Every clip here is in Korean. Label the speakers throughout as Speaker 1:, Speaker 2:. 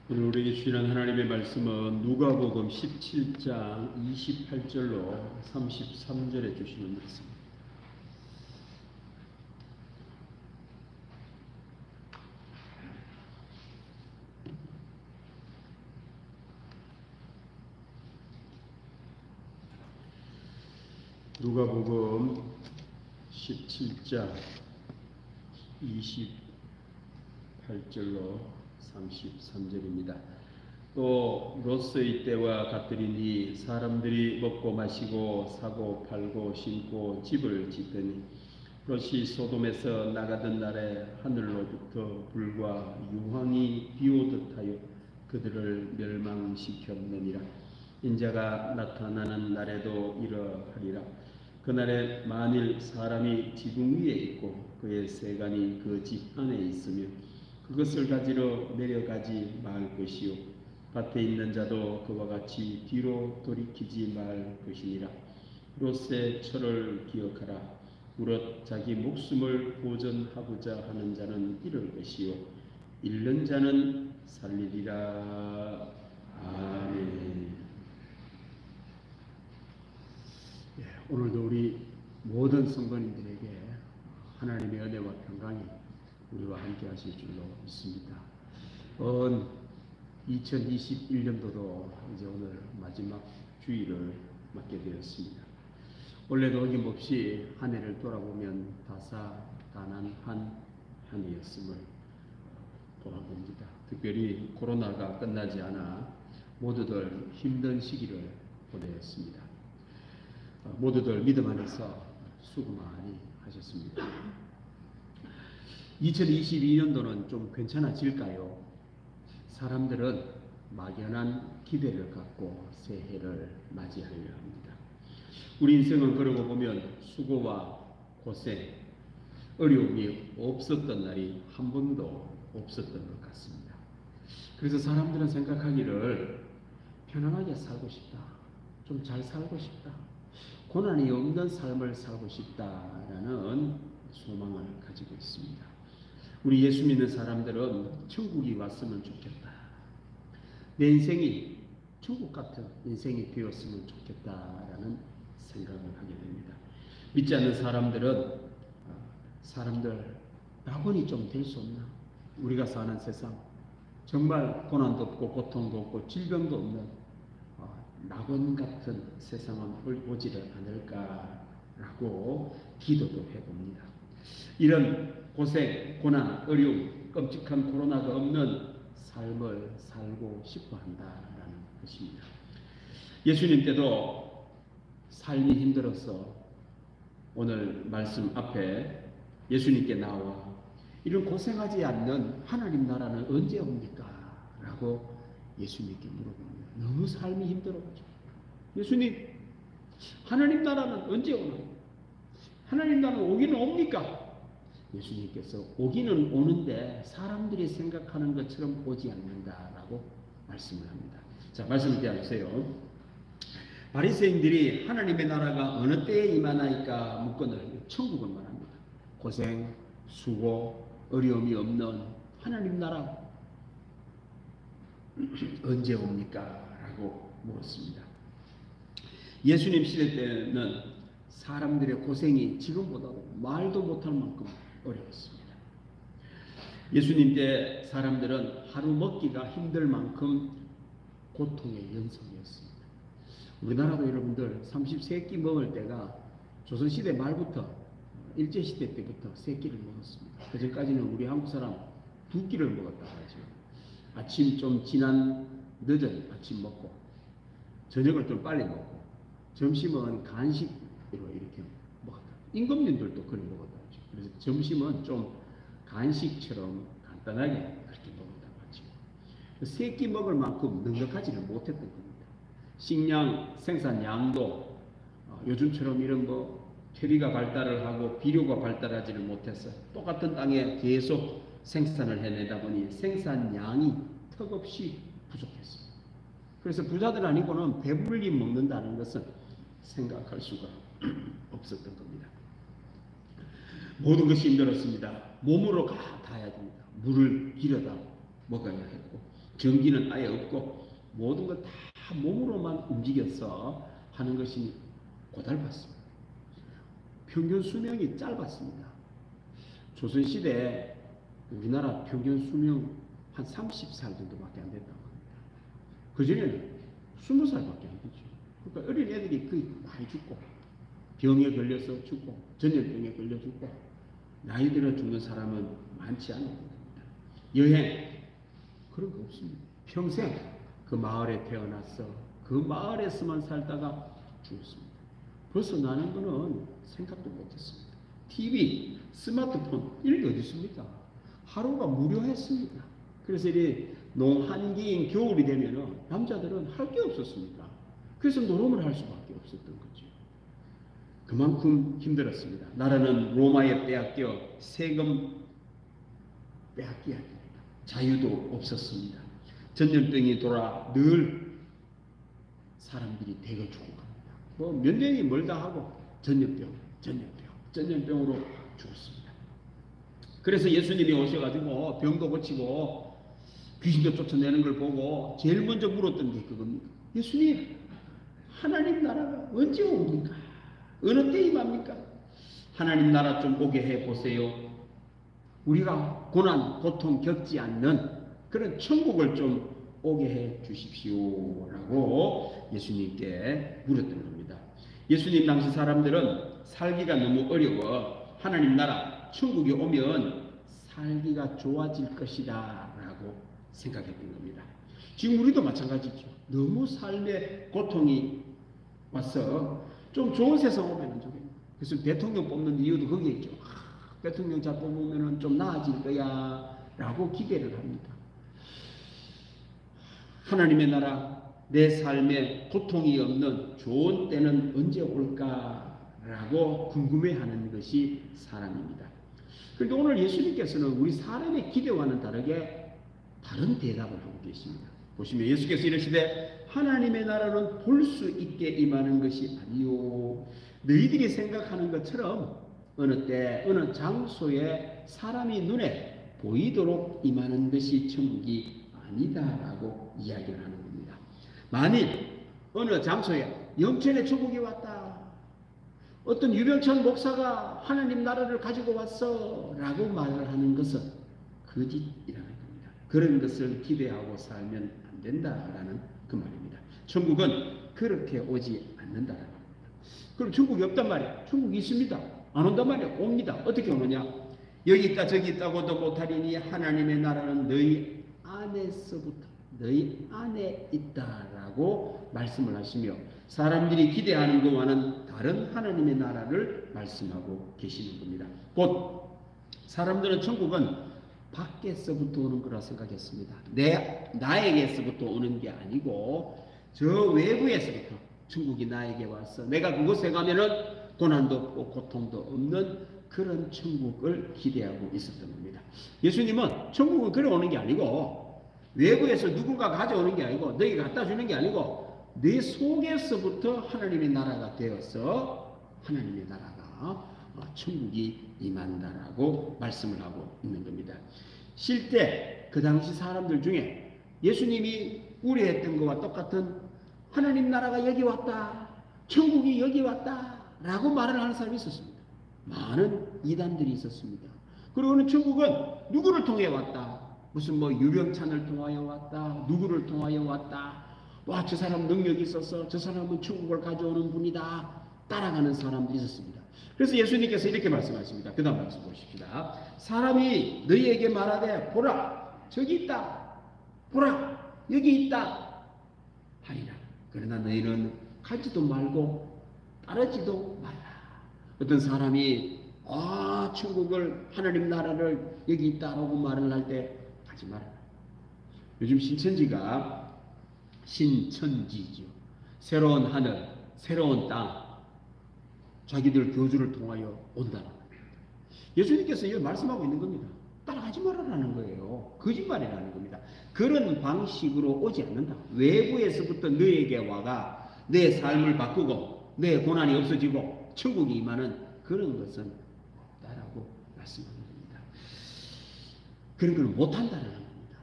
Speaker 1: 오늘 우리에게 주시는 하나님의 말씀은 누가복음 17장 28절로 33절에 주시는 말씀입니다. 누가복음 17장 28절로 33절입니다. 또 롯의 때와 같으리니 사람들이 먹고 마시고 사고 팔고 심고 집을 짓더니 롯이 소돔에서 나가던 날에 하늘로부터 불과 유황이 비오듯 하여 그들을 멸망시켰느니라. 인자가 나타나는 날에도 이러하리라. 그날에 만일 사람이 지붕 위에 있고 그의 세간이 그 집 안에 있으면 그것을 가지러 내려가지 말 것이요 밭에 있는 자도 그와 같이 뒤로 돌이키지 말 것이니라. 롯의 철을 기억하라. 무릇 자기 목숨을 보전하고자 하는 자는 잃을 것이요 잃는 자는 살리리라. 아멘. 오늘도 우리 모든 성도님들에게 하나님의 은혜와 평강이 우리와 함께 하실 줄로 믿습니다. 2021년도도 이제 오늘 마지막 주일을 맞게 되었습니다. 원래도 어김없이 한 해를 돌아보면 다사다난한 한 해였음을 돌아봅니다. 특별히 코로나가 끝나지 않아 모두들 힘든 시기를 보내었습니다. 모두들 믿음 안에서 수고 많이 하셨습니다. 2022년도는 좀 괜찮아질까요? 사람들은 막연한 기대를 갖고 새해를 맞이하려 합니다. 우리 인생을 그러고 보면 수고와 고생, 어려움이 없었던 날이 한 번도 없었던 것 같습니다. 그래서 사람들은 생각하기를 편안하게 살고 싶다, 좀 잘 살고 싶다, 고난이 없는 삶을 살고 싶다라는 소망을 가지고 있습니다. 우리 예수 믿는 사람들은 천국이 왔으면 좋겠다. 내 인생이 천국 같은 인생이 되었으면 좋겠다라는 생각을 하게 됩니다. 믿지 않는 사람들은 낙원이 좀 될 수 없나? 우리가 사는 세상 정말 고난도 없고 고통도 없고 질병도 없는 낙원 같은 세상은 오지를 않을까라고 기도도 해봅니다. 이런 고생, 고난, 어려움, 끔찍한 코로나가 없는 삶을 살고 싶어 한다라는 것입니다. 예수님 때도 삶이 힘들어서 오늘 말씀 앞에 예수님께 나와 이런 고생하지 않는 하나님 나라는 언제 옵니까? 라고 예수님께 물어봅니다. 너무 삶이 힘들어가지고 예수님, 하나님 나라는 언제 오나요? 하나님 나라는 오기는 옵니까? 예수님께서 오기는 오는데 사람들이 생각하는 것처럼 오지 않는다라고 말씀을 합니다. 자, 말씀을 기다리세요. 바리새인들이 하나님의 나라가 어느 때에 임하나이까 묻거늘 천국을 말합니다. 고생, 수고, 어려움이 없는 하나님 나라 언제 옵니까? 라고 물었습니다. 예수님 시대 때는 사람들의 고생이 지금보다도 말도 못할 만큼 어려웠습니다. 예수님 때 사람들은 하루 먹기가 힘들 만큼 고통의 연속이었습니다. 우리나라도 여러분들 30세끼 먹을 때가 조선시대 말부터 일제시대 때부터 3끼를 먹었습니다. 그전까지는 우리 한국 사람 2끼를 먹었다고 하죠. 아침 좀 지난 늦은 아침 먹고 저녁을 좀 빨리 먹고 점심은 간식으로 이렇게 먹었다. 임금님들도 그렇게 먹었다고 하죠. 그래서 점심은 좀 간식처럼 간단하게 그렇게 먹었다고 하죠. 3끼 먹을 만큼 넉넉하지를 못했던 겁니다. 식량 생산량도 요즘처럼 이런 퇴비가 발달을 하고 비료가 발달하지를 못해서 똑같은 땅에 계속 생산을 해내다 보니 생산량이 턱없이 부족했습니다. 그래서 부자들 아니고는 배불리 먹는다는 것은 생각할 수가 없었던 겁니다. 모든 것이 힘들었습니다. 몸으로 다 해야 됩니다. 물을 길어다 먹어야 했고 전기는 아예 없고 모든 걸 다 몸으로만 움직여서 하는 것이 고달팠습니다. 평균 수명이 짧았습니다. 조선시대 우리나라 평균 수명 한 30살 정도밖에 안 됐다고 합니다. 그전에는 20살밖에 안 되죠. 그러니까 어린 애들이 거의 많이 죽고 병에 걸려서 죽고 전염병에 걸려 죽고 나이 들어 죽는 사람은 많지 않은 겁니다. 여행 그런 거 없습니다. 평생 그 마을에 태어나서 그 마을에서만 살다가 죽었습니다. 벌써 나는 거는 생각도 못했습니다. TV, 스마트폰 이런 게 어디 있습니까? 하루가 무료했습니다. 그래서 이 농한기인 겨울이 되면은 남자들은 할 게 없었습니다. 그래서 노름을 할 수밖에 없었던 거죠. 그만큼 힘들었습니다. 나라는 로마에 빼앗겨 세금 빼앗겨야 됩니다. 자유도 없었습니다. 전염병이 돌아 늘 사람들이 대거 죽어갑니다. 뭐 몇 년이 멀다 하고 전염병으로 죽었습니다. 그래서 예수님이 오셔가지고 병도 고치고 귀신도 쫓아내는 걸 보고 제일 먼저 물었던 게 그겁니다. 예수님, 하나님 나라가 언제 옵니까? 어느 때 임합니까? 하나님 나라 좀 오게 해보세요. 우리가 고난, 고통 겪지 않는 그런 천국을 좀 오게 해 주십시오 라고 예수님께 물었던 겁니다. 예수님 당시 사람들은 살기가 너무 어려워 하나님 나라 천국이 오면 살기가 좋아질 것이다 라고 생각했던 겁니다. 지금 우리도 마찬가지죠. 너무 삶에 고통이 와서 좀 좋은 세상 오면 좋겠네. 그래서 대통령 뽑는 이유도 거기에 있죠. 대통령 잘 뽑으면 좀 나아질 거야 라고 기대를 합니다. 하나님의 나라, 내 삶에 고통이 없는 좋은 때는 언제 올까라고 궁금해하는 것이 사람입니다. 그런데 오늘 예수님께서는 우리 사람의 기대와는 다르게 다른 대답을 하고 계십니다. 보시면 예수께서 이르시되 하나님의 나라는 볼 수 있게 임하는 것이 아니요 너희들이 생각하는 것처럼 어느 때 어느 장소에 사람이 눈에 보이도록 임하는 것이 천국이 아니다라고 이야기를 하는 겁니다. 만일 어느 장소에 영천의 천국이 왔다. 어떤 유병천 목사가 하나님 나라를 가지고 왔어 라고 말을 하는 것은 거짓이라는 겁니다. 그런 것을 기대하고 살면 안 된다라는 그 말입니다. 천국은 그렇게 오지 않는다라는 겁니다. 그럼 천국이 없단 말이에요. 천국이 있습니다. 안 온단 말이에요. 옵니다. 어떻게 오느냐? 여기 있다 저기 있다고도 못하리니 하나님의 나라는 너희 안에서부터 너희 안에 있다라고 말씀을 하시며 사람들이 기대하는 것과는 다른 하나님의 나라를 말씀하고 계시는 겁니다. 곧 사람들은 천국은 밖에서부터 오는 거라 생각했습니다. 나에게서부터 오는 게 아니고 저 외부에서부터 천국이 나에게 와서 내가 그곳에 가면은 고난도 없고 고통도 없는 그런 천국을 기대하고 있었던 겁니다. 예수님은 천국은 그래 오는 게 아니고 외부에서 누군가 가져오는 게 아니고 너에게 갖다 주는 게 아니고 네 속에서부터 하나님의 나라가 되어서 하나님의 나라가 천국이 임한다라고 말씀을 하고 있는 겁니다. 실제 그 당시 사람들 중에 예수님이 우려했던 것과 똑같은 하나님 나라가 여기 왔다, 천국이 여기 왔다 라고 말을 하는 사람이 있었습니다. 많은 이단들이 있었습니다. 그리고는 천국은 누구를 통해 왔다, 무슨 뭐 유병찬을 통하여 왔다, 누구를 통하여 왔다, 와 저 사람 능력이 있어서 저 사람은 천국을 가져오는 분이다 따라가는 사람들이 있었습니다. 그래서 예수님께서 이렇게 말씀하십니다. 그 다음 말씀 보십시다. 사람이 너희에게 말하되 보라 저기 있다, 보라 여기 있다 하리라. 그러나 너희는 가지도 말고 따르지도 말라. 어떤 사람이 천국을 하나님 나라를 여기 있다라고 말을 할 때 하지 말아라. 요즘 신천지죠. 새로운 하늘, 새로운 땅, 자기들 교주를 통하여 온다는 겁니다. 예수님께서 이걸 말씀하고 있는 겁니다. 따라가지 말아라는 거예요. 거짓말이라는 겁니다. 그런 방식으로 오지 않는다. 외부에서부터 너에게 와가 내 삶을 바꾸고 내 고난이 없어지고 천국이 임하는 그런 것은 없다라고 말씀하는 겁니다. 그런 걸 못한다는 겁니다.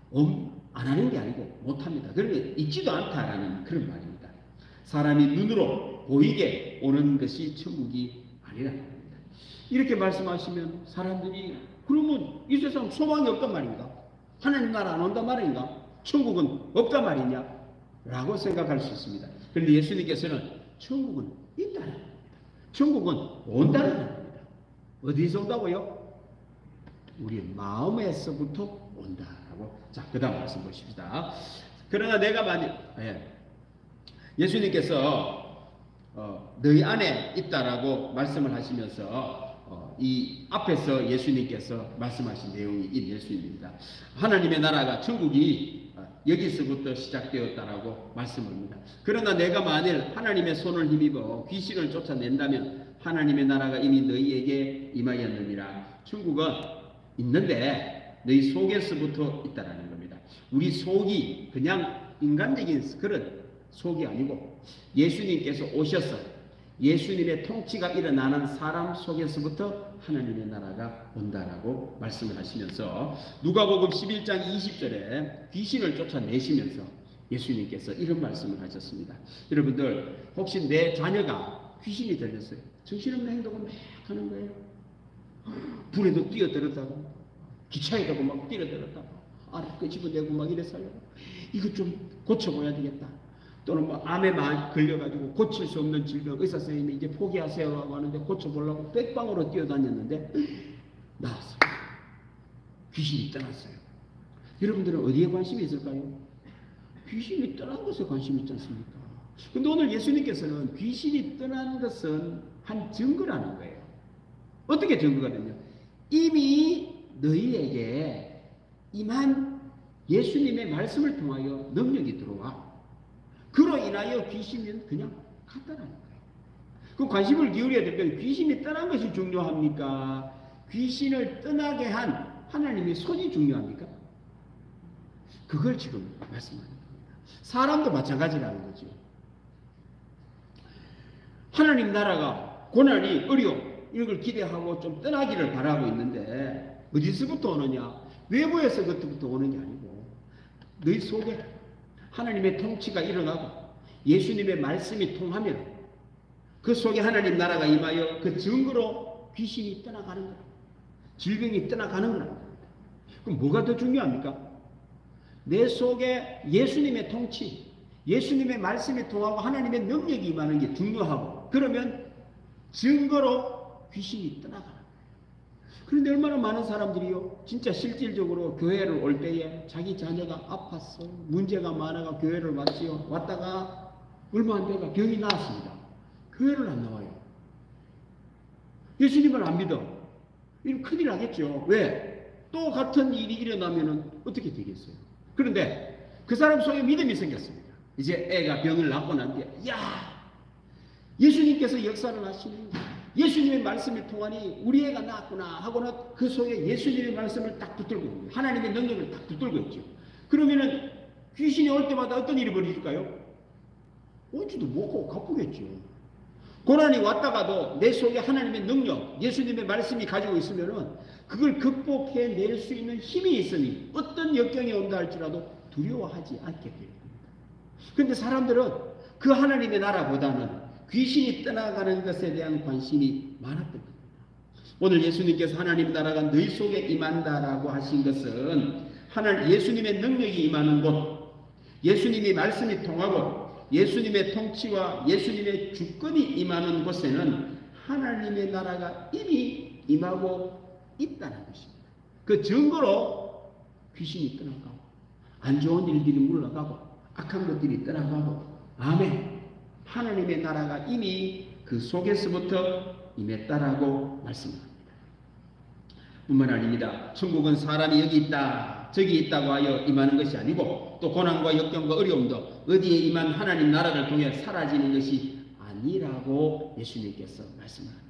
Speaker 1: 안 하는 게 아니고 못합니다. 그러면 있지도 않다라는 그런 말입니다. 사람이 눈으로 보이게 오는 것이 천국이 아니라는 겁니다. 이렇게 말씀하시면 사람들이 그러면 이 세상 소망이 없단 말인가? 하나님 나라 안 온단 말인가? 천국은 없단 말이냐? 라고 생각할 수 있습니다. 그런데 예수님께서는 천국은 있다는 겁니다. 천국은 온다는 겁니다. 어디서 온다고요? 우리 마음에서부터 온다라고. 자, 그 다음 말씀 보십시다. 그러나 내가 만일 예수님께서 너희 안에 있다라고 말씀을 하시면서 이 앞에서 예수님께서 말씀하신 내용이 이 예수님입니다. 하나님의 나라가 천국이 여기서부터 시작되었다라고 말씀합니다. 그러나 내가 만일 하나님의 손을 힘입어 귀신을 쫓아낸다면 하나님의 나라가 이미 너희에게 임하였느니라. 천국은 있는데 너희 속에서부터 있다라는 겁니다. 우리 속이 그냥 인간적인 그런 속이 아니고 예수님께서 오셔서 예수님의 통치가 일어나는 사람 속에서부터 하나님의 나라가 온다라고 말씀을 하시면서 누가복음 11장 20절에 귀신을 쫓아내시면서 예수님께서 이런 말씀을 하셨습니다. 여러분들 혹시 내 자녀가 귀신이 들렸어요. 정신없는 행동을 막 하는 거예요. 불에도 뛰어들었다고 기차에다가 막 뛰어들었다고 알을 끄집어내고 막 이랬어요. 이거 좀 고쳐봐야 되겠다. 또는 뭐 암에 걸려가지고 고칠 수 없는 질병 의사 선생님이 이제 포기하세요라고 하는데 고쳐보려고 빽방으로 뛰어다녔는데 나왔어요. 귀신이 떠났어요. 여러분들은 어디에 관심이 있을까요? 귀신이 떠난 것에 관심이 있지 않습니까? 근데 오늘 예수님께서는 귀신이 떠난 것은 한 증거라는 거예요. 어떻게 증거가 되냐? 이미 너희에게 임한 예수님의 말씀을 통하여 능력이 들어와. 그로 인하여 귀신은 그냥 갔다라는 거예요. 그 관심을 기울여야 될 거예요. 귀신이 떠난 것이 중요합니까? 귀신을 떠나게 한 하나님의 손이 중요합니까? 그걸 지금 말씀하는 겁니다. 사람도 마찬가지라는 거죠. 하나님 나라가 고난이 어려움 이런 걸 기대하고 좀 떠나기를 바라고 있는데 어디서부터 오느냐? 외부에서부터 오는 게 아니고 너희 속에 하나님의 통치가 일어나고 예수님의 말씀이 통하면 그 속에 하나님 나라가 임하여 그 증거로 귀신이 떠나가는 거예요. 질병이 떠나가는 거랍니다. 그럼 뭐가 더 중요합니까? 내 속에 예수님의 통치, 예수님의 말씀이 통하고 하나님의 능력이 임하는 게 중요하고 그러면 증거로 귀신이 떠나가는 거예요. 그런데 얼마나 많은 사람들이요 진짜 실질적으로 교회를 올 때에 자기 자녀가 아팠어 문제가 많아가 교회를 왔지요. 왔다가 얼마 안 돼가 병이 나았습니다. 교회를 안 나와요. 예수님을 안 믿어. 이러면 큰일 나겠죠. 왜? 또 같은 일이 일어나면 어떻게 되겠어요? 그런데 그 사람 속에 믿음이 생겼습니다. 이제 애가 병을 낫고 난 뒤에 야 예수님께서 역사를 하시는 예수님의 말씀을 통하니 우리 애가 낫구나 하고는 그 속에 예수님의 말씀을 딱 붙들고 있는 거예요. 하나님의 능력을 딱 붙들고 있죠. 그러면은 귀신이 올 때마다 어떤 일이 벌어질까요? 오지도 못하고 가쁘겠죠. 고난이 왔다가도 내 속에 하나님의 능력, 예수님의 말씀이 가지고 있으면은 그걸 극복해낼 수 있는 힘이 있으니 어떤 역경이 온다 할지라도 두려워하지 않게 됩니다. 그런데 사람들은 그 하나님의 나라보다는 귀신이 떠나가는 것에 대한 관심이 많았던 겁니다. 오늘 예수님께서 하나님 나라가 너희 속에 임한다라고 하신 것은 예수님의 능력이 임하는 곳, 예수님의 말씀이 통하고 예수님의 통치와 예수님의 주권이 임하는 곳에는 하나님의 나라가 이미 임하고 있다는 것입니다. 그 증거로 귀신이 떠나가고 안 좋은 일들이 물러가고 악한 것들이 떠나가고 아멘. 하나님의 나라가 이미 그 속에서부터 임했다라고 말씀합니다. 뿐만 아닙니다. 천국은 사람이 여기 있다 저기 있다고 하여 임하는 것이 아니고 또 고난과 역경과 어려움도 어디에 임한 하나님 나라를 통해 사라지는 것이 아니라고 예수님께서 말씀합니다.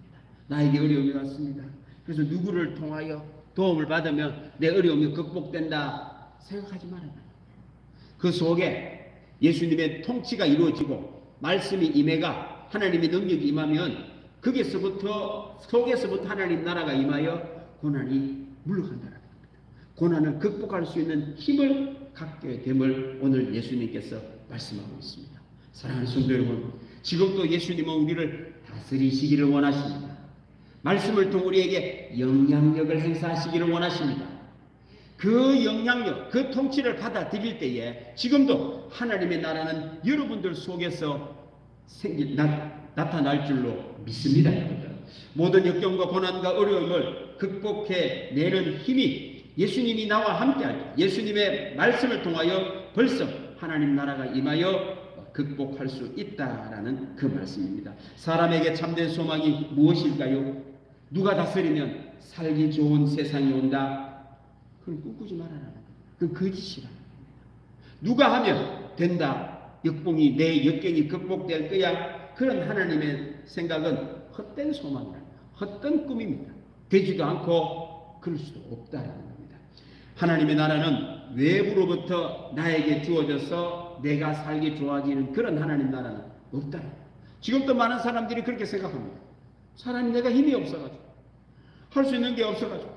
Speaker 1: 나에게 어려움이 왔습니다. 그래서 누구를 통하여 도움을 받으면 내 어려움이 극복된다 생각하지 말아요. 그 속에 예수님의 통치가 이루어지고 말씀이 임해가 하나님의 능력이 임하면 거기서부터 속에서부터 하나님 나라가 임하여 고난이 물러간다는 겁니다. 고난을 극복할 수 있는 힘을 갖게 됨을 오늘 예수님께서 말씀하고 있습니다. 사랑하는 성도 여러분, 지금도 예수님은 우리를 다스리시기를 원하십니다. 말씀을 통해 우리에게 영향력을 행사하시기를 원하십니다. 그 영향력, 그 통치를 받아들일 때에 지금도 하나님의 나라는 여러분들 속에서 나타날 줄로 믿습니다. 모든 역경과 고난과 어려움을 극복해내는 힘이 예수님이 나와 함께할 때, 예수님의 말씀을 통하여 벌써 하나님 나라가 임하여 극복할 수 있다라는 그 말씀입니다. 사람에게 참된 소망이 무엇일까요? 누가 다스리면 살기 좋은 세상이 온다. 그건 꿈꾸지 말아라. 그건 거짓이라. 누가 하면 된다. 역경이 내 역경이 극복될 거야. 그런 하나님의 생각은 헛된 소망이라. 헛된 꿈입니다. 되지도 않고 그럴 수도 없다라는 겁니다. 하나님의 나라는 외부로부터 나에게 주어져서 내가 살기 좋아지는 그런 하나님 나라는 없다. 지금도 많은 사람들이 그렇게 생각합니다. 사람이 내가 힘이 없어가지고 할 수 있는 게 없어가지고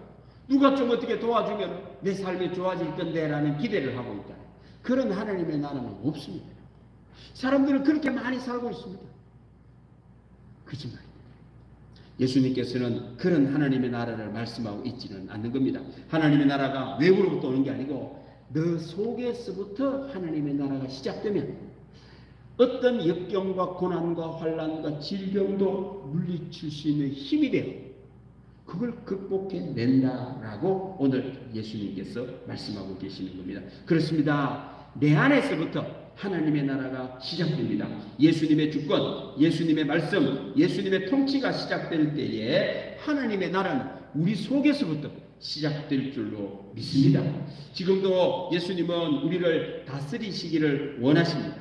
Speaker 1: 누가 좀 어떻게 도와주면 내 삶이 좋아질 건데 라는 기대를 하고 있다. 그런 하나님의 나라는 없습니다. 사람들은 그렇게 많이 살고 있습니다. 거짓말입니다. 예수님께서는 그런 하나님의 나라를 말씀하고 있지는 않는 겁니다. 하나님의 나라가 외부로부터 오는 게 아니고 너 속에서부터 하나님의 나라가 시작되면 어떤 역경과 고난과 환난과 질병도 물리칠 수 있는 힘이 되어 그걸 극복해낸다라고 오늘 예수님께서 말씀하고 계시는 겁니다. 그렇습니다. 내 안에서부터 하나님의 나라가 시작됩니다. 예수님의 주권, 예수님의 말씀, 예수님의 통치가 시작될 때에 하나님의 나라는 우리 속에서부터 시작될 줄로 믿습니다. 지금도 예수님은 우리를 다스리시기를 원하십니다.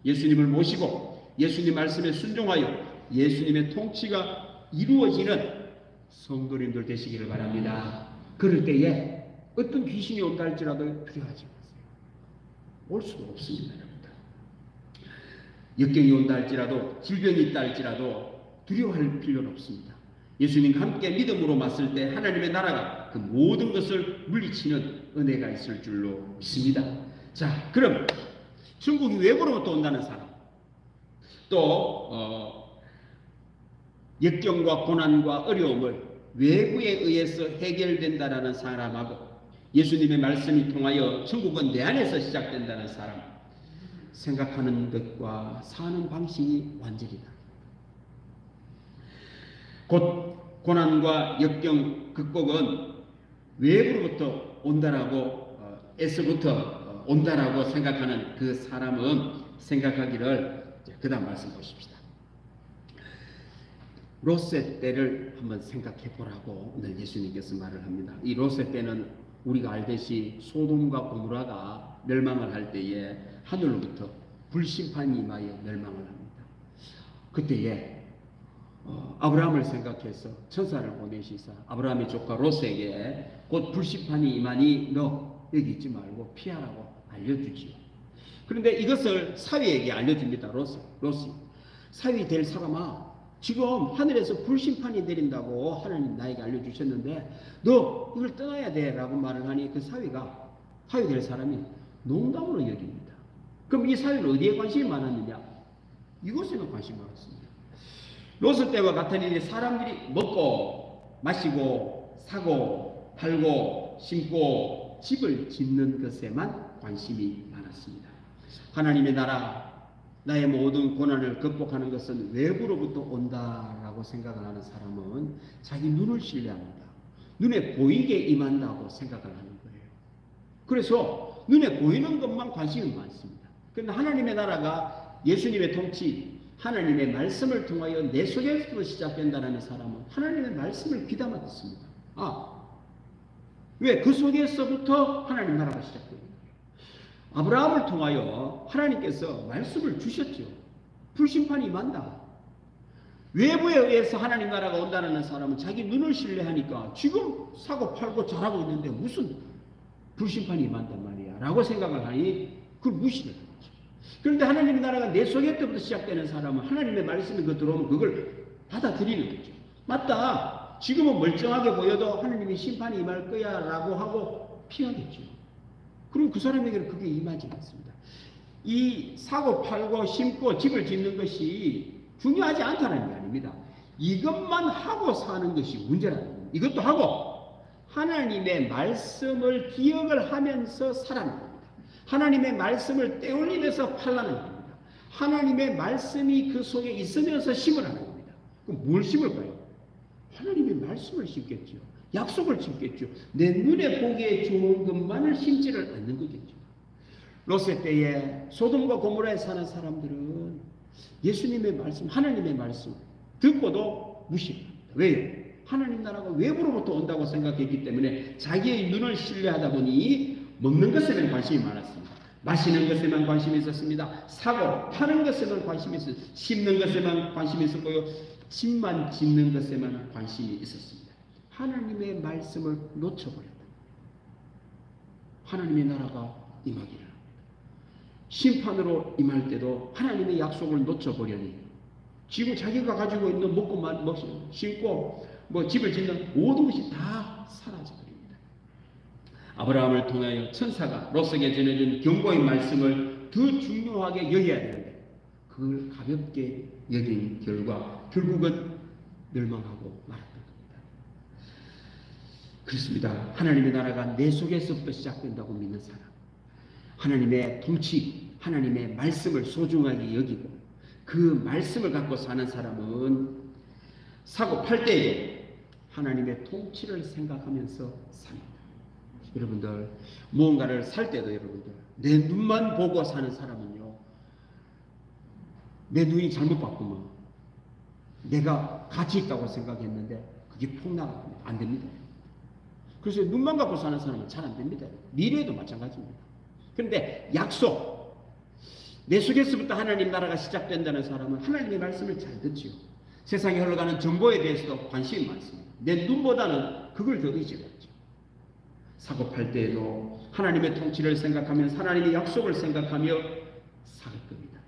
Speaker 1: 예수님을 모시고 예수님 말씀에 순종하여 예수님의 통치가 이루어지는 성도님들 되시기를 바랍니다. 그럴 때에 어떤 귀신이 온다 할지라도 두려워하지 마세요. 올 수도 없습니다. 역경이 온다 할지라도 질병이 있다 할지라도 두려워할 필요는 없습니다. 예수님과 함께 믿음으로 맞설 때 하나님의 나라가 그 모든 것을 물리치는 은혜가 있을 줄로 믿습니다. 자, 그럼 천국이 외부로부터 온다는 사람, 또 역경과 고난과 어려움을 외부에 의해서 해결된다라는 사람하고 예수님의 말씀이 통하여 천국은 내 안에서 시작된다는 사람, 생각하는 것과 사는 방식이 완전히 다릅니다. 곧 고난과 역경 극복은 외부로부터 온다라고 에서부터 온다라고 생각하는 그 사람은 생각하기를 그 다음 말씀 보십시다. 롯의 때를 한번 생각해 보라고 오늘 예수님께서 말을 합니다. 이 롯의 때는 우리가 알듯이 소돔과 고모라가 멸망을 할 때에 하늘로부터 불심판이 임하여 멸망을 합니다. 그때에 아브라함을 생각해서 천사를 보내시사 아브라함의 조카 롯에게 곧 불심판이 임하니 너 여기 있지 말고 피하라고 알려주지요. 그런데 이것을 사위에게 알려줍니다. 롯이 사위 될 사람아, 지금 하늘에서 불심판이 내린다고 하나님 나에게 알려주셨는데 너 이걸 떠나야 돼 라고 말을 하니 그 사위 될 사람이 농담으로 여깁니다. 그럼 이 사위는 어디에 관심이 많았느냐? 이것에는 관심이 많았습니다. 롯의 때와 같으니 사람들이 먹고 마시고 사고 팔고 심고 집을 짓는 것에만 관심이 많았습니다. 하나님의 나라, 나의 모든 고난을 극복하는 것은 외부로부터 온다라고 생각을 하는 사람은 자기 눈을 신뢰합니다. 눈에 보이게 임한다고 생각을 하는 거예요. 그래서 눈에 보이는 것만 관심이 많습니다. 그런데 하나님의 나라가 예수님의 통치, 하나님의 말씀을 통하여 내 속에서 시작된다는 사람은 하나님의 말씀을 귀담아 듣습니다. 왜? 그 속에서부터 하나님 나라가 시작됩니다. 아브라함을 통하여 하나님께서 말씀을 주셨죠. 불심판이 임한다. 외부에 의해서 하나님 나라가 온다는 사람은 자기 눈을 신뢰하니까 지금 사고 팔고 잘하고 있는데 무슨 불심판이 임한단 말이야 라고 생각을 하니 그걸 무시를 하죠. 그런데 하나님의 나라가 내 속에 때부터 시작되는 사람은 하나님의 말씀이 들어오면 그걸 받아들이는 거죠. 맞다. 지금은 멀쩡하게 보여도 하나님이 심판이 임할 거야 라고 하고 피하겠죠. 그럼 그 사람에게는 그게 임하지 않습니다. 이 사고 팔고 심고 집을 짓는 것이 중요하지 않다는 게 아닙니다. 이것만 하고 사는 것이 문제라는 겁니다. 이것도 하고 하나님의 말씀을 기억을 하면서 살아가는 겁니다. 하나님의 말씀을 떼올리면서 팔라는 겁니다. 하나님의 말씀이 그 속에 있으면서 심으라는 겁니다. 그럼 뭘 심을까요? 하나님의 말씀을 심겠죠. 약속을 심겠죠. 내 눈에 보기에 좋은 것만을 심지를 않는 거겠죠. 롯의 때에 소돔과 고모라에 사는 사람들은 예수님의 말씀, 하나님의 말씀 듣고도 무시합니다. 왜요? 하나님 나라가 외부로부터 온다고 생각했기 때문에 자기의 눈을 신뢰하다 보니 먹는 것에만 관심이 많았습니다. 마시는 것에만 관심이 있었습니다. 사고 파는 것에만 관심이 있었습니다. 심는 것에만 관심이 있었고요. 집만 짓는 것에만 관심이 있었습니다. 하나님의 말씀을 놓쳐버렸다. 하나님의 나라가 임하기를 합니다. 심판으로 임할 때도 하나님의 약속을 놓쳐버려니 지금 자기가 가지고 있는 먹고만 심고 집을 짓는 모든 것이 다 사라져버립니다. 아브라함을 통하여 천사가 롯에게 전해준 경고의 말씀을 더 중요하게 여겨야 되는데 그걸 가볍게 여긴 결과 결국은 멸망하고 말았던 겁니다. 그렇습니다. 하나님의 나라가 내 속에서부터 시작된다고 믿는 사람, 하나님의 통치, 하나님의 말씀을 소중하게 여기고 그 말씀을 갖고 사는 사람은 사고 팔 때에 하나님의 통치를 생각하면서 삽니다. 여러분들 무언가를 살 때도 여러분들 내 눈만 보고 사는 사람은요, 내 눈이 잘못 바꾸면 내가 가치 있다고 생각했는데 그게 폭락합니다. 안 됩니다. 그래서 눈만 갖고 사는 사람은 잘 안 됩니다. 미래에도 마찬가지입니다. 그런데 약속, 내 속에서부터 하나님 나라가 시작된다는 사람은 하나님의 말씀을 잘 듣지요. 세상에 흘러가는 정보에 대해서도 관심이 많습니다. 내 눈보다는 그걸 더 의지하죠. 사고 팔 때에도 하나님의 통치를 생각하면서 하나님의 약속을 생각하며 살 겁니다.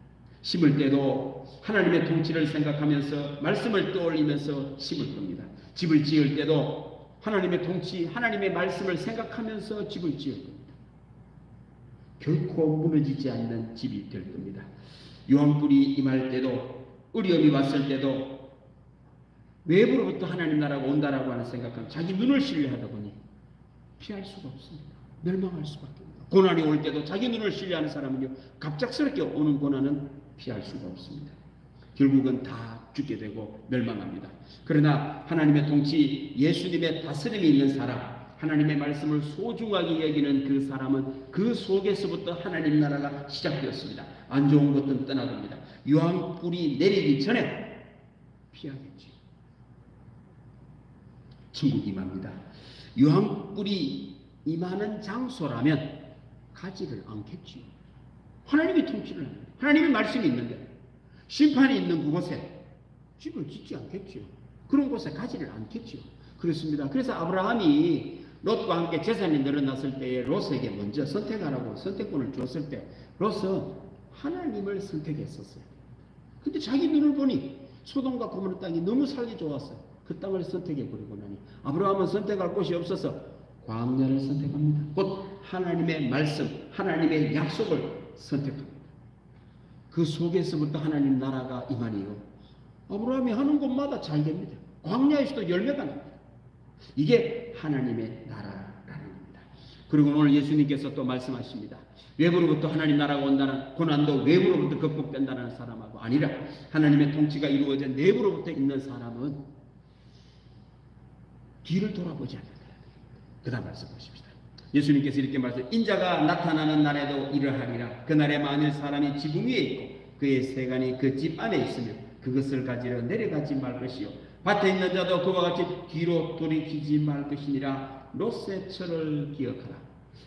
Speaker 1: 심을 때도 하나님의 통치를 생각하면서 말씀을 떠올리면서 심을 겁니다. 집을 지을 때도 하나님의 통치, 하나님의 말씀을 생각하면서 집을 지을 겁니다. 결코 무너지지 않는 집이 될 겁니다. 유황불이 임할 때도 어려움이 왔을 때도 외부로부터 하나님 나라가 온다라고 하는 생각하면 자기 눈을 신뢰하다 보니 피할 수가 없습니다. 멸망할 수밖에 없습니다. 고난이 올 때도 자기 눈을 신뢰하는 사람은요, 갑작스럽게 오는 고난은 피할 수가 없습니다. 결국은 다 죽게 되고 멸망합니다. 그러나 하나님의 통치, 예수님의 다스림이 있는 사람, 하나님의 말씀을 소중하게 여기는 그 사람은 그 속에서부터 하나님 나라가 시작되었습니다. 안 좋은 것은 떠나갑니다. 유황불이 내리기 전에 피하겠지. 천국이 임합니다. 유황불이 임하는 장소라면 가지를 않겠지요. 하나님의 통치를 합니다. 하나님의 말씀이 있는데 심판이 있는 그곳에 집을 짓지 않겠지요. 그런 곳에 가지를 않겠지요. 그렇습니다. 그래서 아브라함이 롯과 함께 재산이 늘어났을 때에 롯에게 먼저 선택하라고 선택권을 줬을 때 롯은 하나님을 선택했었어요. 근데 자기 눈을 보니 소돔과 고모라 땅이 너무 살기 좋았어요. 그 땅을 선택해버리고 나니 아브라함은 선택할 곳이 없어서 광야를 선택합니다. 곧 하나님의 말씀, 하나님의 약속을 선택합니다. 그 속에서부터 하나님 나라가 임하니요, 아브라함이 하는 곳마다 잘 됩니다. 광야에서도 열매가 납니다. 이게 하나님의 나라라는 겁니다. 그리고 오늘 예수님께서 또 말씀하십니다. 외부로부터 하나님 나라가 온다는 고난도 외부로부터 극복된다는 사람하고 아니라 하나님의 통치가 이루어져 내부로부터 있는 사람은 뒤를 돌아보지 않는다. 그 다음 말씀 보십시다. 예수님께서 이렇게 말씀, 인자가 나타나는 날에도 이러하리라. 그날에 만일 사람이 지붕 위에 있고 그의 세간이 그 집 안에 있으면 그것을 가지러 내려가지 말 것이요, 밭에 있는 자도 그와 같이 뒤로 돌이키지 말 것이니라. 롯의 철을 기억하라.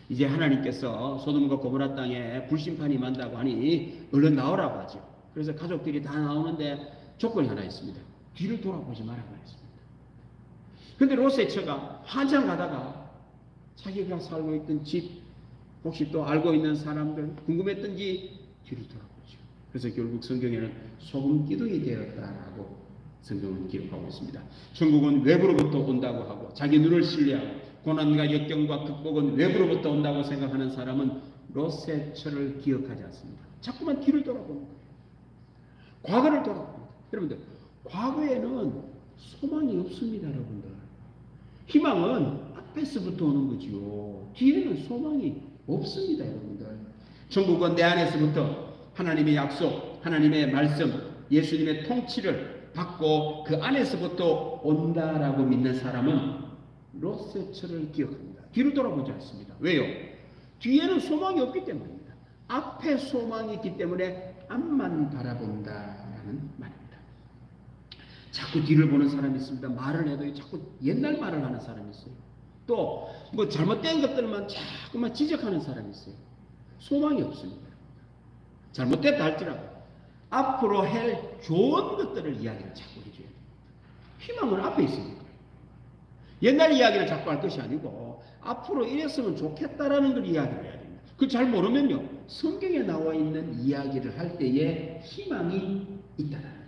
Speaker 1: 이제 하나님께서 소돔과 고모라 땅에 불심판이 만다고 하니 얼른 나오라고 하죠. 그래서 가족들이 다 나오는데 조건이 하나 있습니다. 뒤를 돌아보지 말라고 했습니다. 근데 롯의 처가 한참 가다가 자기가 살고 있던 집, 혹시 또 알고 있는 사람들 궁금했던지 뒤를 돌아보죠. 그래서 결국 성경에는 소금 기둥이 되었다라고 성경은 기록하고 있습니다. 천국은 외부로부터 온다고 하고 자기 눈을 신뢰하고 고난과 역경과 극복은 외부로부터 온다고 생각하는 사람은 로세처를 기억하지 않습니다. 자꾸만 뒤를 돌아보는 거예요. 과거를 돌아봅니다. 여러분들, 과거에는 소망이 없습니다. 여러분들, 희망은 앞에서부터 오는 거지요. 뒤에는 소망이 없습니다. 여러분들, 천국은 내 안에서부터 하나님의 약속, 하나님의 말씀, 예수님의 통치를 받고 그 안에서부터 온다라고 믿는 사람은 로세처를 기억합니다. 뒤를 돌아보지 않습니다. 왜요? 뒤에는 소망이 없기 때문입니다. 앞에 소망이 있기 때문에 앞만 바라본다라는 말입니다. 자꾸 뒤를 보는 사람이 있습니다. 말을 해도 자꾸 옛날 말을 하는 사람이 있어요. 또 뭐 잘못된 것들만 자꾸만 지적하는 사람이 있어요. 소망이 없습니다. 잘못됐다 할지라도 앞으로 할 좋은 것들을 이야기를 자꾸 해줘야 돼요. 희망은 앞에 있으니까. 옛날 이야기를 자꾸 할 것이 아니고 앞으로 이랬으면 좋겠다라는 걸 이야기를 해야 됩니다. 그걸 잘 모르면요, 성경에 나와 있는 이야기를 할 때에 희망이 있다는 겁니다.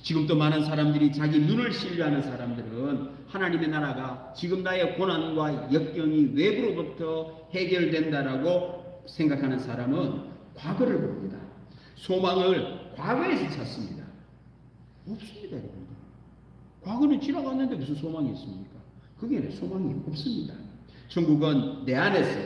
Speaker 1: 지금 또 많은 사람들이 자기 눈을 신뢰하는 사람들은 하나님의 나라가 지금 나의 고난과 역경이 외부로부터 해결된다라고 생각하는 사람은 과거를 봅니다. 소망을 과거에서 찾습니다. 없습니다, 여러분들. 과거는 지나갔는데 무슨 소망이 있습니까? 그게 소망이 없습니다. 천국은 내 안에서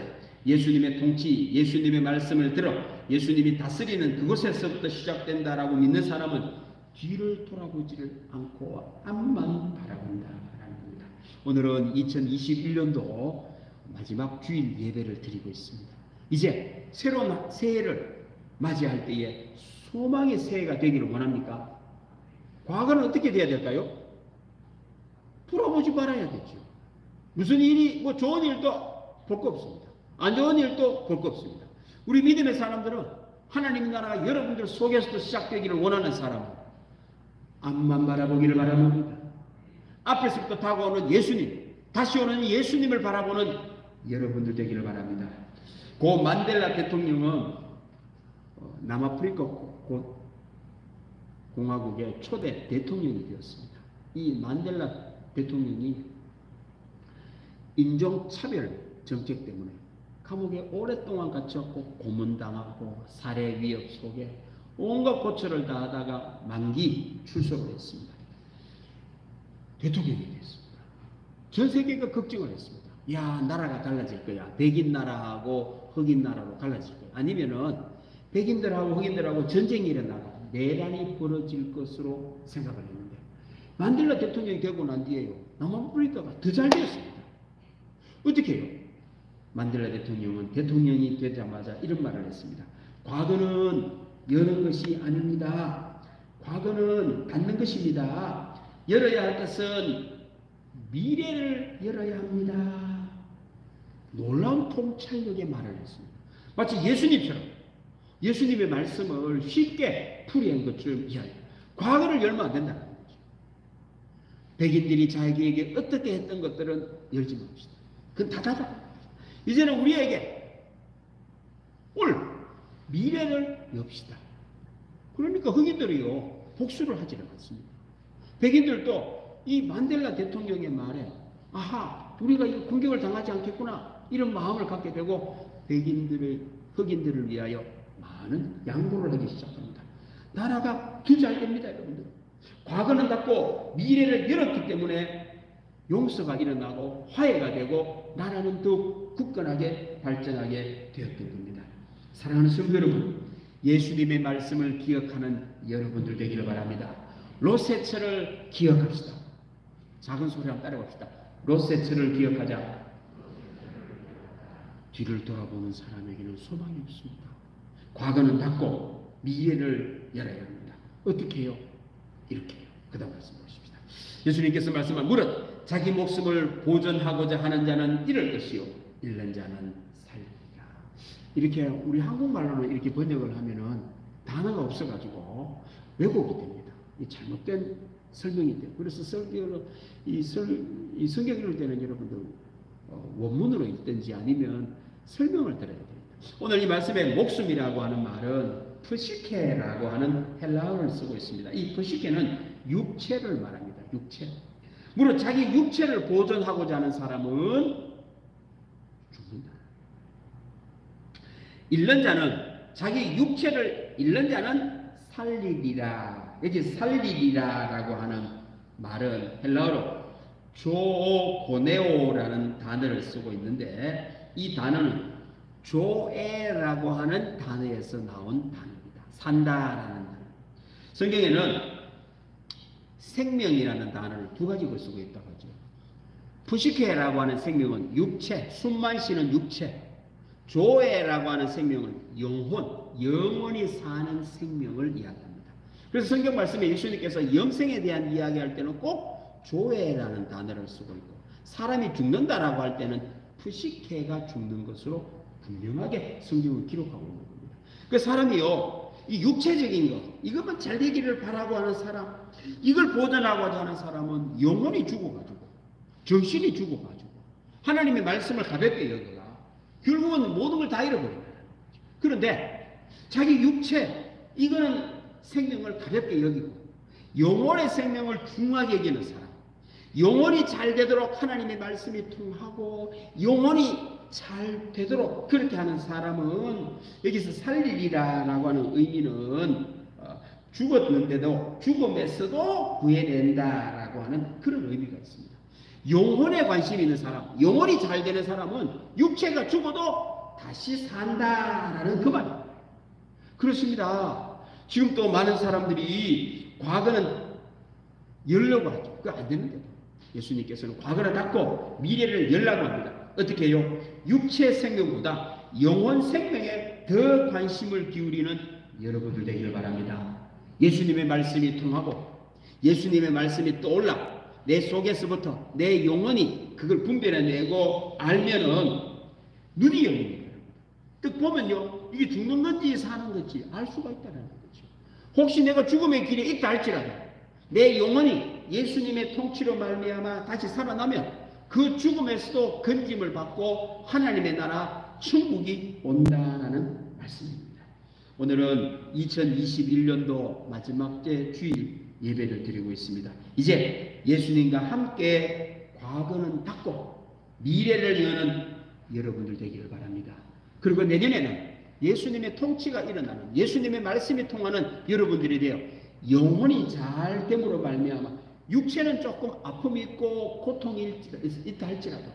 Speaker 1: 예수님의 통치, 예수님의 말씀을 들어 예수님이 다스리는 그곳에서부터 시작된다라고 믿는 사람은 뒤를 돌아보지를 않고 앞만 바라본다라는 겁니다. 오늘은 2021년도 마지막 주일 예배를 드리고 있습니다. 이제 새로운 새해를 맞이할 때에 소망의 새해가 되기를 원합니까? 과거는 어떻게 돼야 될까요? 돌아보지 말아야 되죠. 무슨 일이, 뭐 좋은 일도 볼 거 없습니다. 안 좋은 일도 볼 거 없습니다. 우리 믿음의 사람들은 하나님 나라가 여러분들 속에서도 시작되기를 원하는 사람은 앞만 바라보기를 바랍니다. 앞에서부터 다가오는 예수님, 다시 오는 예수님을 바라보는 여러분들 되기를 바랍니다. 고 만델라 대통령은 남아프리카 공화국의 초대 대통령이 되었습니다. 이 만델라 대통령이 인종차별 정책 때문에 감옥에 오랫동안 갇혔고 고문당하고 살해 위협 속에 온갖 고초를 다하다가 만기 출소를 했습니다. 대통령이 됐습니다. 전 세계가 걱정을 했습니다. 야, 나라가 달라질 거야. 백인 나라하고 흑인 나라로 달라질 거야. 아니면은 백인들하고 흑인들하고 전쟁이 일어나고 내란이 벌어질 것으로 생각을 했는데 만델라 대통령이 되고 난 뒤에요, 남아프리카가 더 잘 되었습니다. 어떻게 해요? 만델라 대통령은 대통령이 되자마자 이런 말을 했습니다. 과거는 여는 것이 아닙니다. 과거는 닫는 것입니다. 열어야 할 것은 미래를 열어야 합니다. 놀라운 통찰력의 말을 했습니다. 마치 예수님처럼 예수님의 말씀을 쉽게 풀이한 것처럼 이야기해요. 과거를 열면 안 된다는 거죠. 백인들이 자기에게 어떻게 했던 것들은 열지 맙시다. 그건 다 닫아. 이제는 우리에게 올 미래를 엽시다. 그러니까 흑인들이요, 복수를 하지를 않습니다. 백인들도 이 만델라 대통령의 말에 아하, 우리가 이 공격을 당하지 않겠구나 이런 마음을 갖게 되고 흑인들을 위하여 많은 양보를 하기 시작합니다. 나라가 더 잘 됩니다. 여러분들, 과거는 닫고 미래를 열었기 때문에 용서가 일어나고 화해가 되고 나라는 더욱 굳건하게 발전하게 되었던 겁니다. 사랑하는 성도 여러분, 예수님의 말씀을 기억하는 여러분들 되기를 바랍니다. 로세처를 기억합시다. 작은 소리 한번 따라갑시다. 로세처를 기억하자. 뒤를 돌아보는 사람에게는 소망이 없습니다. 과거는 닫고 미래를 열어야 합니다. 어떻게 해요? 이렇게 해요. 그 다음 말씀 보십시다. 예수님께서 말씀한 무릇 자기 목숨을 보존하고자 하는 자는 잃을 것이요 잃는 자는 살리리라. 이렇게 우리 한국말로는 이렇게 번역을 하면은 단어가 없어가지고 왜곡이 됩니다. 이 잘못된 설명이 돼요. 그래서 이 성경 읽을 때는 여러분들 원문으로 읽든지 아니면 설명을 들어야 됩니다. 오늘 이 말씀에 목숨이라고 하는 말은 프시케라고 하는 헬라어를 쓰고 있습니다. 이 프시케는 육체를 말합니다. 육체. 무릇 자기 육체를 보존하고자 하는 사람은 죽는다. 잃는 자는 살리리라. 여기 살리리라라고 하는 말은 헬라어로 조고네오라는 단어를 쓰고 있는데, 이 단어는 조에라고 하는 단어에서 나온 단어입니다. 산다라는 단어. 성경에는 생명이라는 단어를 두 가지로 쓰고 있다고 하죠. 푸시케라고 하는 생명은 육체, 숨만 쉬는 육체, 조에라고 하는 생명은 영혼이 사는 생명을 이야기합니다. 그래서 성경 말씀에 예수님께서 영생에 대한 이야기할 때는 꼭 조에라는 단어를 쓰고 있고, 사람이 죽는다라고 할 때는 푸시케가 죽는 것으로 분명하게 성경을 기록하고 있는 겁니다. 그 사람이요, 이 육체적인 것, 이것만 잘 되기를 바라고 하는 사람, 이걸 보존하고자 하는 사람은 영혼이 죽어가지고, 정신이 죽어가지고, 하나님의 말씀을 가볍게 여겨가 결국은 모든 걸 다 잃어버려요. 그런데 자기 육체, 이거는 생명을 가볍게 여기고 영혼의 생명을 중하게 여기는 사람, 영혼이 잘 되도록 하나님의 말씀이 통하고 영혼이 잘 되도록 그렇게 하는 사람은, 여기서 살리리라라고 하는 의미는 죽었는데도 죽음에서도 구해낸다라고 하는 그런 의미가 있습니다. 영혼에 관심이 있는 사람, 영혼이 잘 되는 사람은 육체가 죽어도 다시 산다라는 그 말입니다. 그렇습니다. 지금 또 많은 사람들이 과거는 열려고 하죠. 그거 안 되는데도 예수님께서는 과거를 닫고 미래를 열라고 합니다. 어떻게 해요? 육체 생명보다 영혼 생명에 더 관심을 기울이는 여러분들 되기를 바랍니다. 예수님의 말씀이 통하고 예수님의 말씀이 떠올라 내 속에서부터 내 영혼이 그걸 분별해내고 알면은 눈이 열립니다. 딱 보면요, 이게 죽는 건지 사는 건지 알 수가 있다는 거죠. 혹시 내가 죽음의 길에 있다 할지라도 내 영혼이 예수님의 통치로 말미암아 다시 살아나면 그 죽음에서도 건짐을 받고 하나님의 나라 천국이 온다라는 말씀입니다. 오늘은 2021년도 마지막 째 주일 예배를 드리고 있습니다. 이제 예수님과 함께 과거는 닫고 미래를 여는 여러분들 되기를 바랍니다. 그리고 내년에는 예수님의 통치가 일어나는, 예수님의 말씀이 통하는 여러분들이 되어 영혼이 잘 됨으로 말미암아 육체는 조금 아픔이 있고 고통이 있다 할지라도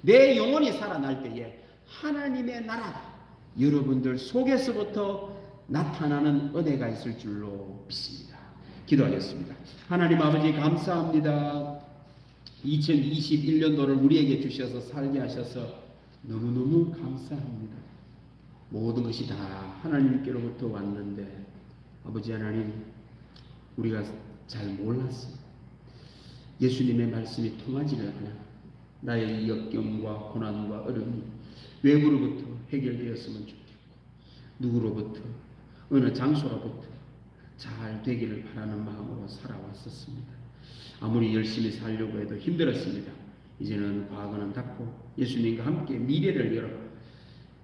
Speaker 1: 내 영혼이 살아날 때에 하나님의 나라 여러분들 속에서부터 나타나는 은혜가 있을 줄로 믿습니다. 기도하겠습니다. 하나님 아버지 감사합니다. 2021년도를 우리에게 주셔서 살게 하셔서 너무너무 감사합니다. 모든 것이 다 하나님께로부터 왔는데 아버지 하나님, 우리가 잘 몰랐습니다. 예수님의 말씀이 통하지를 않아 나의 이 역경과 고난과 어려움이 외부로부터 해결되었으면 좋겠고 누구로부터 어느 장소로부터 잘 되기를 바라는 마음으로 살아왔었습니다. 아무리 열심히 살려고 해도 힘들었습니다. 이제는 과거는 닫고 예수님과 함께 미래를 열어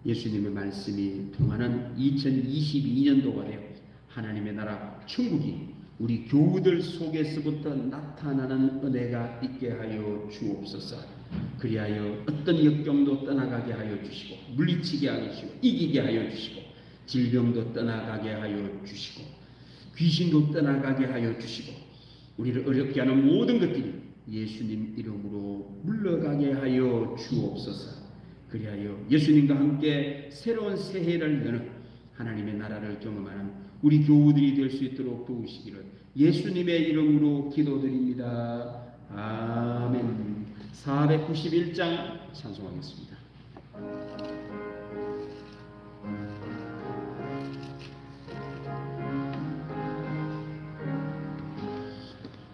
Speaker 1: 예수님의 말씀이 통하는 2022년도가 되어 하나님의 나라 천국이 우리 교우들 속에서부터 나타나는 은혜가 있게 하여 주옵소서. 그리하여 어떤 역경도 떠나가게 하여 주시고 물리치게 하여 주시고 이기게 하여 주시고 질병도 떠나가게 하여 주시고 귀신도 떠나가게 하여 주시고 우리를 어렵게 하는 모든 것들이 예수님 이름으로 물러가게 하여 주옵소서. 그리하여 예수님과 함께 새로운 새해를 여는 하나님의 나라를 경험하는 우리 교우들이 될 수 있도록 도우시기를 예수님의 이름으로 기도드립니다. 아멘. 491장 찬송하겠습니다.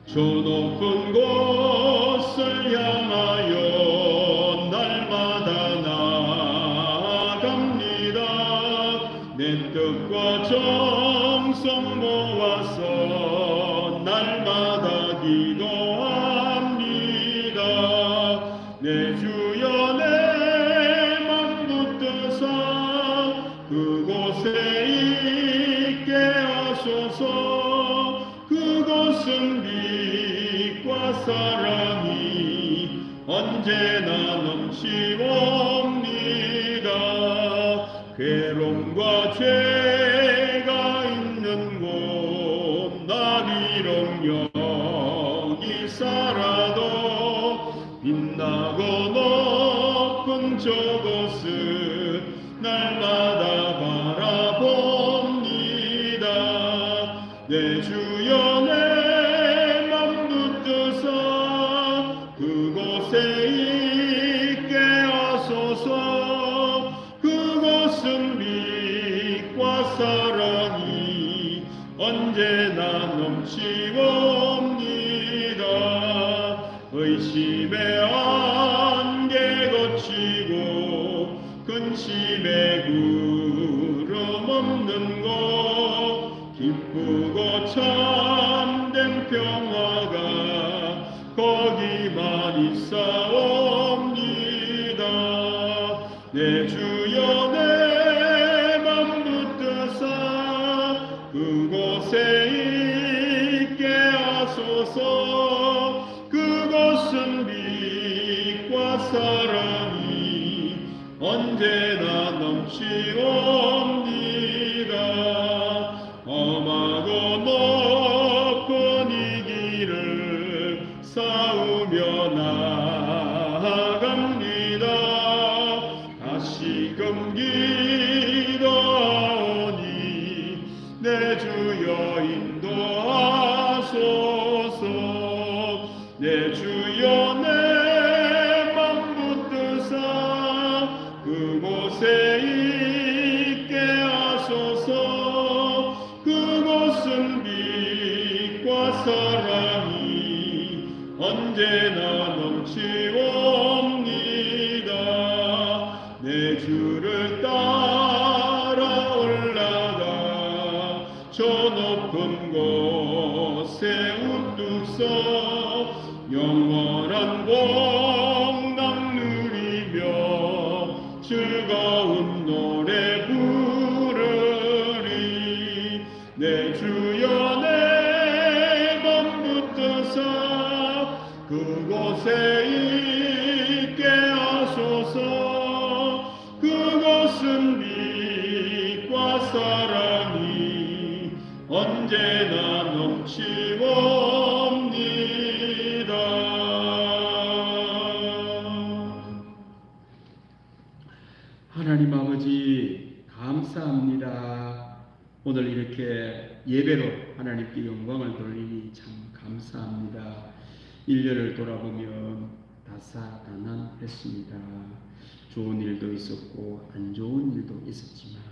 Speaker 2: 저 높은 곳을 향하여 날마다 나아갑니다. 내 뜻과 정성 모아서 날마다 기도합니다. 내 주여 내 맘 붙드사 그곳에 있게 하소서. 그곳은 빛과 사랑이 언제나 넘치옵니다. 괴로움과 죄가 있는 곳 나 비록 여기 살아도 빛나고 높은 저곳을 날마다 바라봅니다. 내 주여 내 맘 붙드사 그곳에 있게 하소서. 그곳은 빛과 사랑이 언제나 넘치옵니다. 의심의 안개 거치고 근심의 구름 없는 곳 기쁘고 참된 평화가 거기만 있사옵니다. 내 주여 내 맘 붙드사 그곳에 있게 하소서. 그곳은 빛과 사랑이 언제나 넘치옵니다. 험하고 높은 이 길을 싸우며 나아갑니다. 다시금 기도하오니 내 주여 인도하소서. 내 주여 내 맘 붙드사 그곳에 있게 하소서. 그곳은 빛과 사랑이 언제나 넘치옵니다. 내 주를 따라 올라가 저 높은 곳에 우뚝 서 영원한 복락 누리며 즐거운 노래 부르리. 내 주여 내 맘 붙드사 그곳에 있게 하소서. 그곳은 빛과 사랑이 언제나 넘치옵니다.
Speaker 1: 하나님 아버지 감사합니다. 오늘 이렇게 예배로 하나님께 영광을 돌리니 참 감사합니다. 1년을 돌아보면 다사다난했습니다. 좋은 일도 있었고 안 좋은 일도 있었지만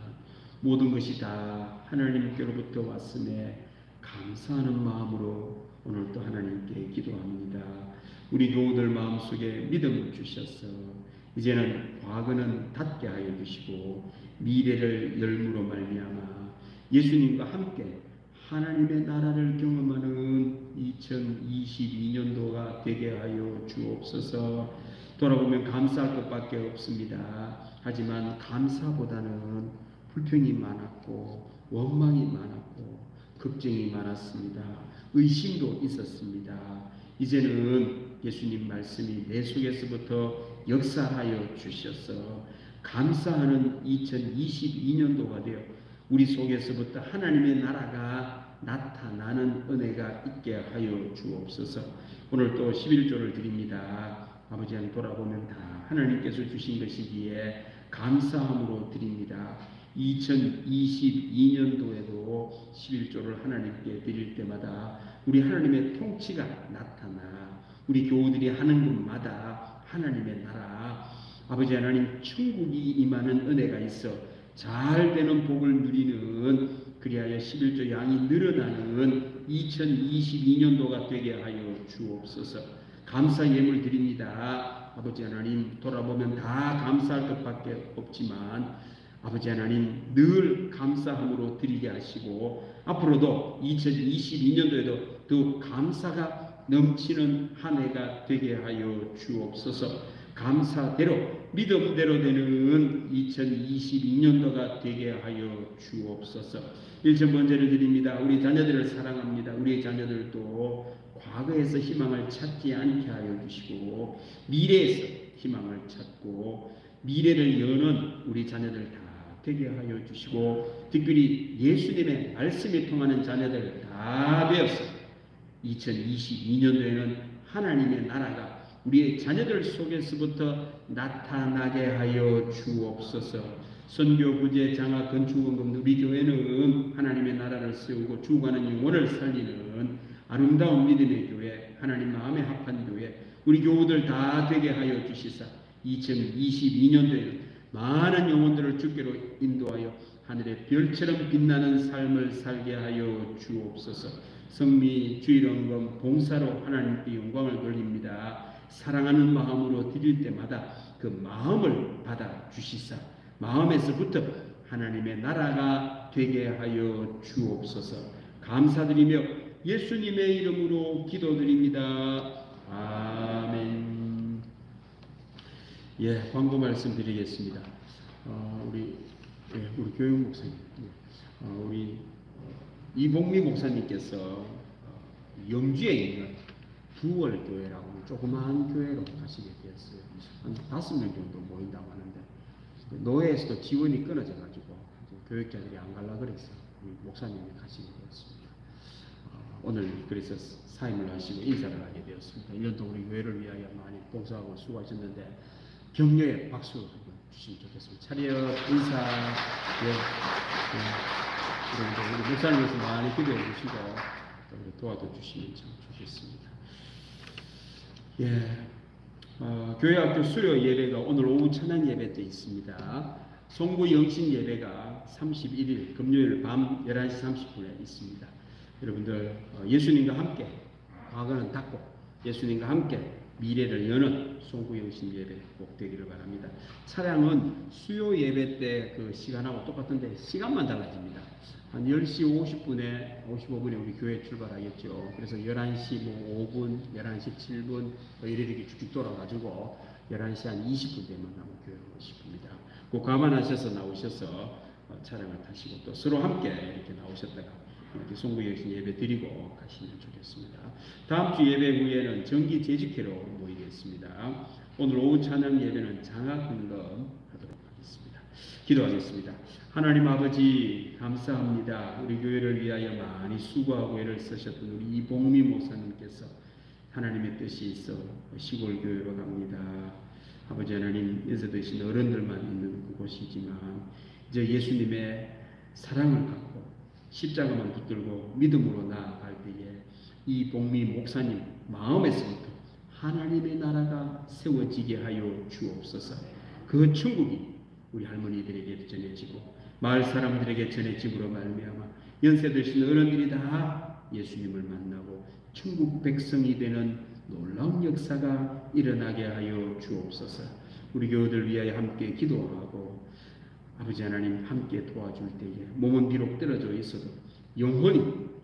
Speaker 1: 모든 것이 다 하나님께로부터 왔음에 감사하는 마음으로 오늘 또 하나님께 기도합니다. 우리 교우들 마음속에 믿음을 주셔서 이제는 과거는 닫게 하여 주시고 미래를 열무로 말미암아 예수님과 함께 하나님의 나라를 경험하는 2022년도가 되게 하여 주옵소서. 돌아보면 감사할 것밖에 없습니다. 하지만 감사보다는 불평이 많았고 원망이 많았고 걱정이 많았습니다. 의심도 있었습니다. 이제는 예수님 말씀이 내 속에서부터 역사하여 주셔서 감사하는 2022년도가 되어 우리 속에서부터 하나님의 나라가 나타나는 은혜가 있게 하여 주옵소서. 오늘 또 11조를 드립니다. 아버지 하나님 돌아보면 다 하나님께서 주신 것이기에 감사함으로 드립니다. 2022년도에도 11조를 하나님께 드릴 때마다 우리 하나님의 통치가 나타나 우리 교우들이 하는 것마다 하나님의 나라 아버지 하나님 천국이 임하는 은혜가 있어 잘 되는 복을 누리는 그리하여 11조 양이 늘어나는 2022년도가 되게 하여 주옵소서. 감사 예물 드립니다. 아버지 하나님 돌아보면 다 감사할 것밖에 없지만 아버지 하나님 늘 감사함으로 드리게 하시고 앞으로도 2022년도에도 더욱 감사가 넘치는 한 해가 되게 하여 주옵소서. 감사대로 믿음대로 되는 2022년도가 되게 하여 주옵소서. 1천 번째를 드립니다. 우리 자녀들을 사랑합니다. 우리 자녀들도 과거에서 희망을 찾지 않게 하여 주시고 미래에서 희망을 찾고 미래를 여는 우리 자녀들 다 되게 하여 주시고 특별히 예수님의 말씀이 통하는 자녀들 다 되어서 2022년도에는 하나님의 나라가 우리의 자녀들 속에서부터 나타나게 하여 주옵소서. 선교, 구제, 장학, 건축, 원금 우리 교회는 하나님의 나라를 세우고 죽어가는 영혼을 살리는 아름다운 믿음의 교회, 하나님 마음에 합한 교회, 우리 교우들 다 되게 하여 주시사 2022년도에는 많은 영혼들을 주께로 인도하여 하늘의 별처럼 빛나는 삶을 살게 하여 주옵소서. 성미, 주일원금, 봉사로 하나님께 영광을 돌립니다. 사랑하는 마음으로 드릴 때마다 그 마음을 받아 주시사 마음에서부터 하나님의 나라가 되게 하여 주옵소서. 감사드리며 예수님의 이름으로 기도드립니다. 아멘. 예, 광고 말씀드리겠습니다. 우리 교육 목사님, 우리 이봉미 목사님께서 영주에 있는 부월교회라고 조그마한 교회로 가시게 되었어요. 한 5명 정도 모인다고 하는데 노예에서도 지원이 끊어져가지고 교육자들이 안 가려고 그래서 우리 목사님이 가시게 되었습니다. 오늘 그래서 사임을 하시고 인사를 하게 되었습니다. 1년 동안 우리 교회를 위하여 많이 봉사하고 수고하셨는데 격려의 박수 한번 주시면 좋겠습니다. 차렷 인사. 우리 목사님께서 많이 기도해 주시고 도와줘 주시면 참 좋겠습니다. 교회학교 수요 예배가 오늘 오후 찬양 예배 때 있습니다. 송구 영신 예배가 31일 금요일 밤 11시 30분에 있습니다. 여러분들 예수님과 함께 과거는 닫고 예수님과 함께 미래를 여는 송구 영신 예배 꼭 되기를 바랍니다. 차량은 수요 예배 때 그 시간하고 똑같은데 시간만 달라집니다. 한 10시 55분에 우리 교회 출발하겠죠. 그래서 11시 5분, 11시 7분 이렇게 쭉쭉 돌아가지고 11시 한 20분 되면 아마 교회로 오십니다. 꼭 감안하셔서 나오셔서 차량을 타시고 또 서로 함께 이렇게 나오셨다가 이렇게 송구 영신 예배 드리고 가시면 좋겠습니다. 다음 주 예배 후에는 정기 재직회로 모이겠습니다. 오늘 오후 찬양 예배는 장학훈련 하도록 하겠습니다. 기도하겠습니다. 하나님 아버지 감사합니다. 우리 교회를 위하여 많이 수고하고 애를 쓰셨던 우리 이봉미 목사님께서 하나님의 뜻이 있어 시골 교회로 갑니다. 아버지 하나님 연세 드신 어른들만 있는 그곳이지만 이제 예수님의 사랑을 갖고 십자가만 붙들고 믿음으로 나아갈 때에 이봉미 목사님 마음에서부터 하나님의 나라가 세워지게 하여 주옵소서. 그 천국이 우리 할머니들에게 전해지고 마을 사람들에게 전해짐으로 말미암아 연세 드신 어른들이 다 예수님을 만나고 천국 백성이 되는 놀라운 역사가 일어나게 하여 주옵소서. 우리 교우들 위하여 함께 기도하고 아버지 하나님 함께 도와줄 때에 몸은 비록 떨어져 있어도 영원히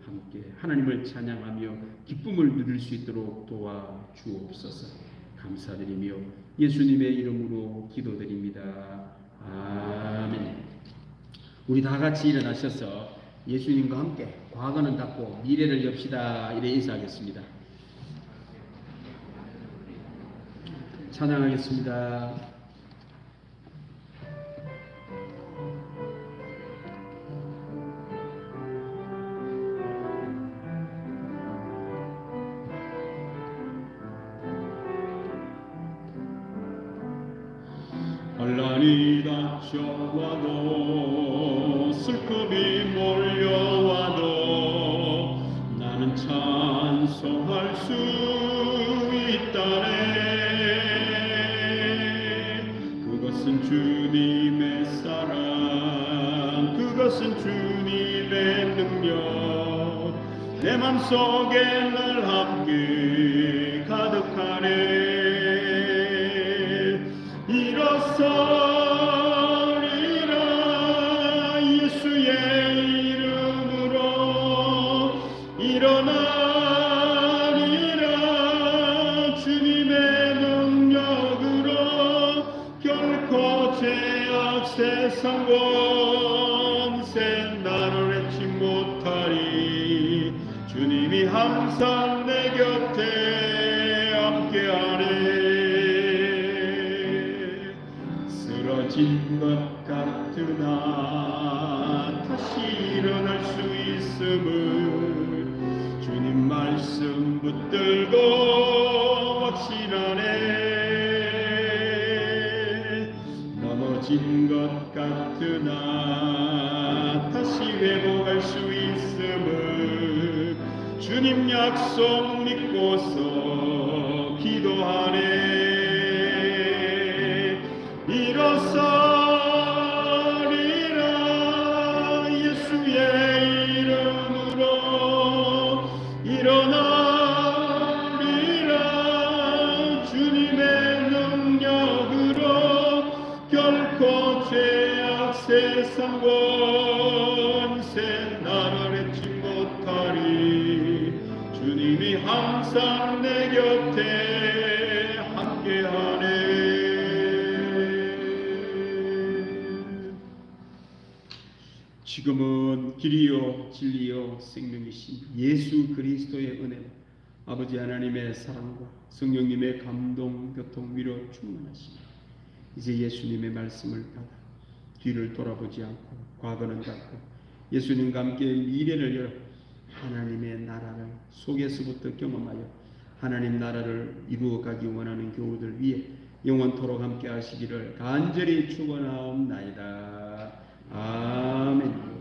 Speaker 1: 함께 하나님을 찬양하며 기쁨을 누릴 수 있도록 도와주옵소서. 감사드리며 예수님의 이름으로 기도드립니다. 아멘. 우리 다 같이 일어나셔서 예수님과 함께 과거는 닫고 미래를 엽시다 이래 인사하겠습니다. 찬양하겠습니다.
Speaker 2: 환란이 닥쳐와도 슬픔이 몰려와도 나는 찬송할 수 있다네. 그것은 주님의 사랑, 그것은 주님의 능력, 내 맘속에 늘 함께 가득하네. 일어서리라 예수의 이름으로 일어나리라 주님의 능력으로 결코 죄악 세상 권세 나를 해치 못하리. 주님이 항상 내 곁에 넘어진 것 같으나 다시 일어날 수 있음을 주님 말씀 붙들고 확신하네. 넘어진 것 같으나 다시 회복할 수 있음을 주님 약속 믿고서 기도하네. 일어서리라 예수의 이름으로 일어나리라 주님의 능력으로 결코 죄악 세상 권세 나를 해치 못하리. 주님이 항상 내 곁에 함께하네.
Speaker 1: 지금은 길이요 진리요 생명이신 예수 그리스도의 은혜와 아버지 하나님의 사랑과 성령님의 감동, 교통, 위로 충만하시니 이제 예수님의 말씀을 받아 뒤를 돌아보지 않고 과거는 닫고 예수님과 함께 미래를 열어 하나님의 나라를 속에서부터 경험하여 하나님 나라를 이루어가기 원하는 교우들 위해 영원토록 함께 하시기를 간절히 축원하옵나이다. 아멘.